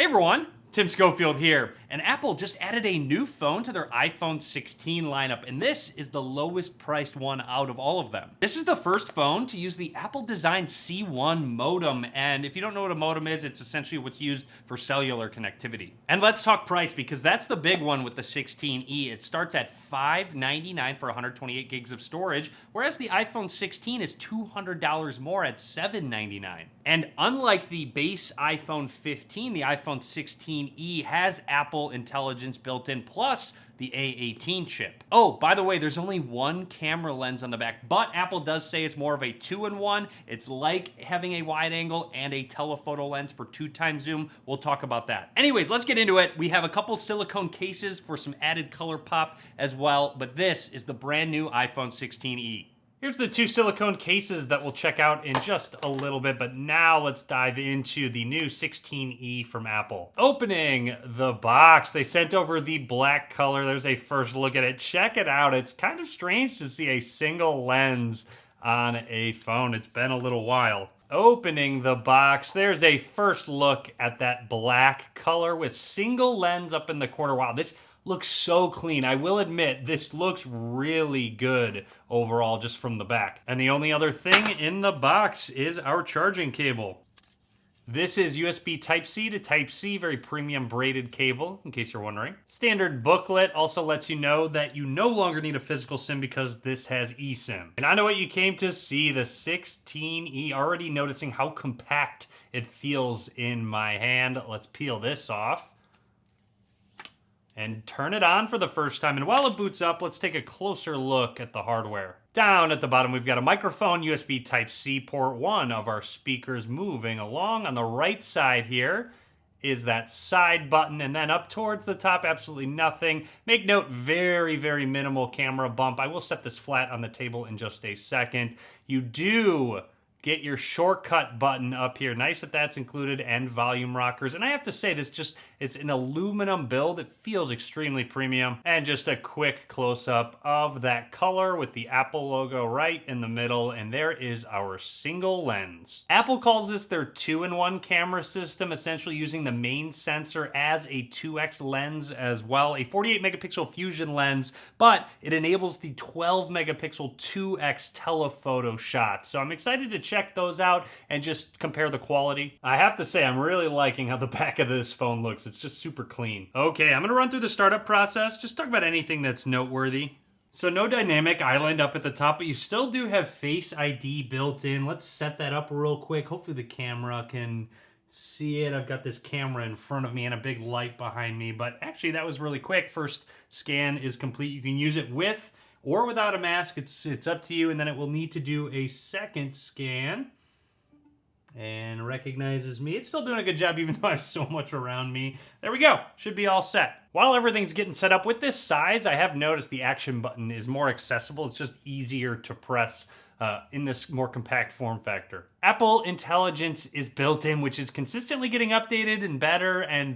everyone, Tim Schofield here, and Apple just added a new phone to their iPhone 16 lineup, and this is the lowest priced one out of all of them. This is the first phone to use the Apple-designed C1 modem, and if you don't know what a modem is, it's essentially what's used for cellular connectivity. And let's talk price, because that's the big one with the 16E. It starts at $599 for 128 gigs of storage, whereas the iPhone 16 is $200 more at $799. And unlike the base iPhone 15, the iPhone 16E has Apple Intelligence built in, plus the A18 chip. Oh, by the way, there's only one camera lens on the back, but Apple does say it's more of a 2-in-1. It's like having a wide angle and a telephoto lens for 2x zoom. We'll talk about that. Anyways, let's get into it. We have a couple silicone cases for some added color pop as well, but this is the brand new iPhone 16E. Here's the two silicone cases that we'll check out in just a little bit, but now let's dive into the new 16E from Apple. Opening the box, they sent over the black color. There's a first look at it. Check it out. It's kind of strange to see a single lens on a phone. It's been a little while. Opening the box, there's a first look at that black color with single lens up in the corner. Wow, this looks so clean. I will admit, this looks really good overall just from the back. And the only other thing in the box is our charging cable. This is USB Type-C to Type-C, very premium braided cable, in case you're wondering. Standard booklet also lets you know that you no longer need a physical SIM because this has eSIM. And I know what you came to see, the 16E, already noticing how compact it feels in my hand. Let's peel this off and turn it on for the first time. And while it boots up, let's take a closer look at the hardware. Down at the bottom, we've got a microphone, USB Type-C, port 1 of our speakers moving along. On the right side here is that side button, and then up towards the top, absolutely nothing. Make note, very, very minimal camera bump. I will set this flat on the table in just a second. You do get your shortcut button up here. Nice that that's included, and volume rockers. And I have to say, it's an aluminum build. It feels extremely premium. And just a quick close-up of that color with the Apple logo right in the middle. And there is our single lens. Apple calls this their 2-in-1 camera system, essentially using the main sensor as a 2x lens as well. A 48 megapixel fusion lens, but it enables the 12 megapixel 2x telephoto shot. So I'm excited to check those out and just compare the quality. I have to say, I'm really liking how the back of this phone looks. It's just super clean. Okay, I'm gonna run through the startup process, just talk about anything that's noteworthy. So no dynamic island up at the top, but you still do have Face ID built in. Let's set that up real quick. Hopefully the camera can see it. I've got this camera in front of me and a big light behind me, but actually that was really quick. First scan is complete. You can use it with or without a mask. It's up to you, and then it will need to do a second scan and recognizes me. It's still doing a good job even though I have so much around me. There we go. Should be all set. While everything's getting set up with this size, I have noticed the action button is more accessible. It's just easier to press in this more compact form factor. Apple Intelligence is built in, which is consistently getting updated and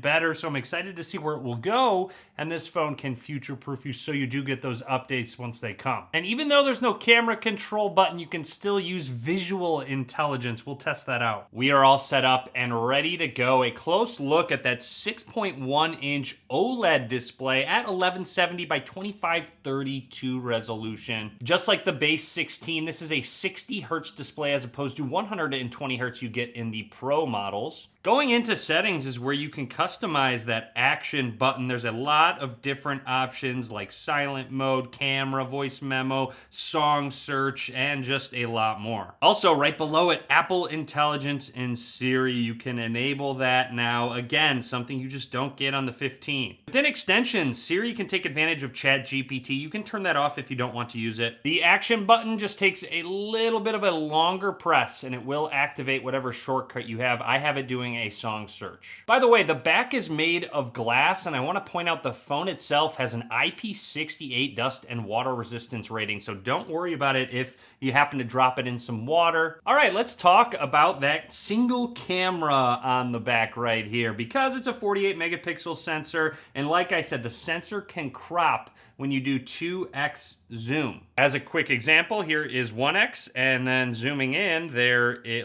better, so I'm excited to see where it will go, and this phone can future-proof you so you do get those updates once they come. And even though there's no camera control button, you can still use visual intelligence. We'll test that out. We are all set up and ready to go. A close look at that 6.1-inch OLED display at 1170 by 2532 resolution. Just like the base 16, this is a 60 hertz display as opposed to 120 hertz you get in the Pro models. Going into settings is where you can customize that action button. There's a lot of different options like silent mode, camera, voice memo, song search, and just a lot more. Also, right below it, Apple Intelligence and Siri. You can enable that now. Again, something you just don't get on the 15. Within extensions, Siri can take advantage of ChatGPT. You can turn that off if you don't want to use it. The action button just takes a little bit of a longer press, and it will activate whatever shortcut you have. I have it doing a song search. By the way, the back is made of glass, and I want to point out the phone itself has an IP68 dust and water resistance rating, so don't worry about it if you happen to drop it in some water. All right, let's talk about that single camera on the back right here, because it's a 48 megapixel sensor, and like I said, the sensor can crop when you do 2x zoom. As a quick example, here is 1x, and then zooming in,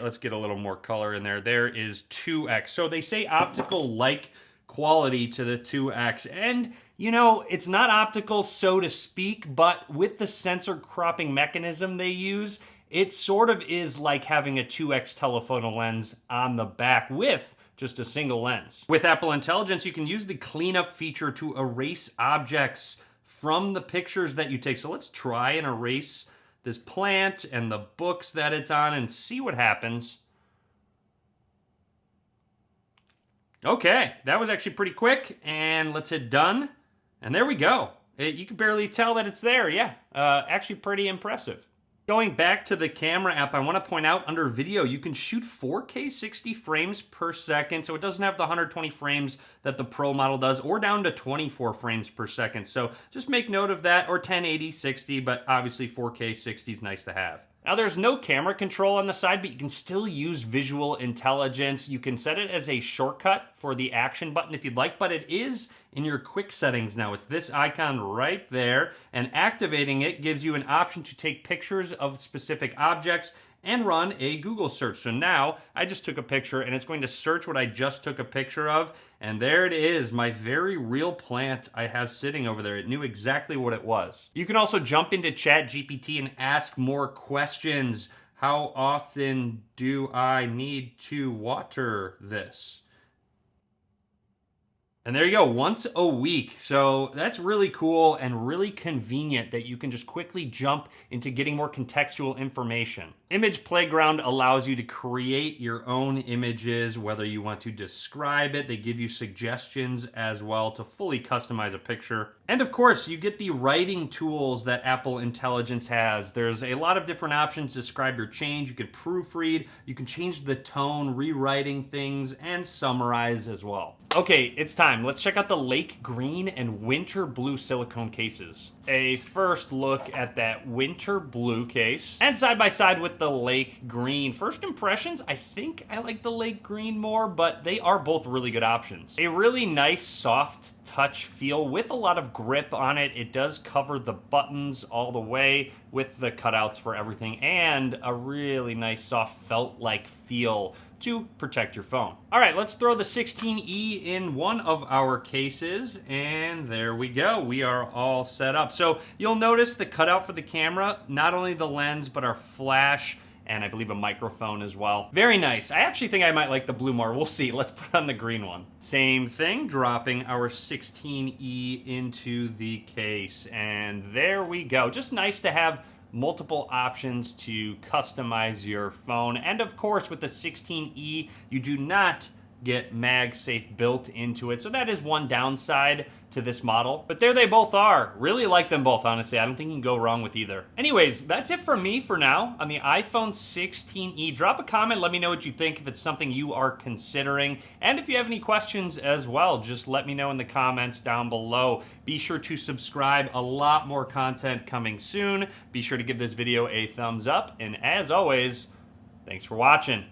let's get a little more color in there. There is 2x. So they say optical-like quality to the 2x, and you know, it's not optical, so to speak, but with the sensor cropping mechanism they use, it sort of is like having a 2x telephoto lens on the back with just a single lens. With Apple Intelligence, you can use the cleanup feature to erase objects from the pictures that you take. So let's try and erase this plant and the books that it's on and see what happens. Okay, that was actually pretty quick, and let's hit done. And there we go. You can barely tell that it's there, yeah. Actually pretty impressive. Going back to the camera app, I want to point out under video, you can shoot 4K 60 frames per second, so it doesn't have the 120 frames that the Pro model does, or down to 24 frames per second. So just make note of that, or 1080 60, but obviously 4K 60 is nice to have. Now there's no camera control on the side, but you can still use visual intelligence. You can set it as a shortcut for the action button if you'd like, but it is in your quick settings now. It's this icon right there, and activating it gives you an option to take pictures of specific objects and run a Google search. So now I just took a picture and it's going to search what I just took a picture of, and there it is, my very real plant I have sitting over there. It knew exactly what it was. You can also jump into ChatGPT and ask more questions. How often do I need to water this? And there you go, once a week. So that's really cool and really convenient that you can just quickly jump into getting more contextual information. Image Playground allows you to create your own images, whether you want to describe it. They give you suggestions as well to fully customize a picture. And of course, you get the writing tools that Apple Intelligence has. There's a lot of different options to describe your change. You can proofread, you can change the tone, rewriting things, and summarize as well. Okay, it's time. Let's check out the Lake Green and Winter Blue silicone cases. A first look at that Winter Blue case, and side by side with the Lake Green. First impressions, I think I like the Lake Green more, but they are both really good options. A really nice soft touch feel with a lot of grip on it. It does cover the buttons all the way with the cutouts for everything, and a really nice soft felt-like feel to protect your phone. All right, let's throw the 16E in one of our cases, and there we go. We are all set up. So you'll notice the cutout for the camera, not only the lens, but our flash, and I believe a microphone as well. Very nice. I actually think I might like the blue more. We'll see. Let's put on the green one. Same thing, dropping our 16E into the case, and there we go. Just nice to have multiple options to customize your phone. And of course, with the 16E, you do not get MagSafe built into it. So that is one downside to this model. But there they both are. Really like them both, honestly. I don't think you can go wrong with either. Anyways, that's it from me for now on the iPhone 16E. Drop a comment, let me know what you think, if it's something you are considering. And if you have any questions as well, just let me know in the comments down below. Be sure to subscribe. A lot more content coming soon. Be sure to give this video a thumbs up. And as always, thanks for watching.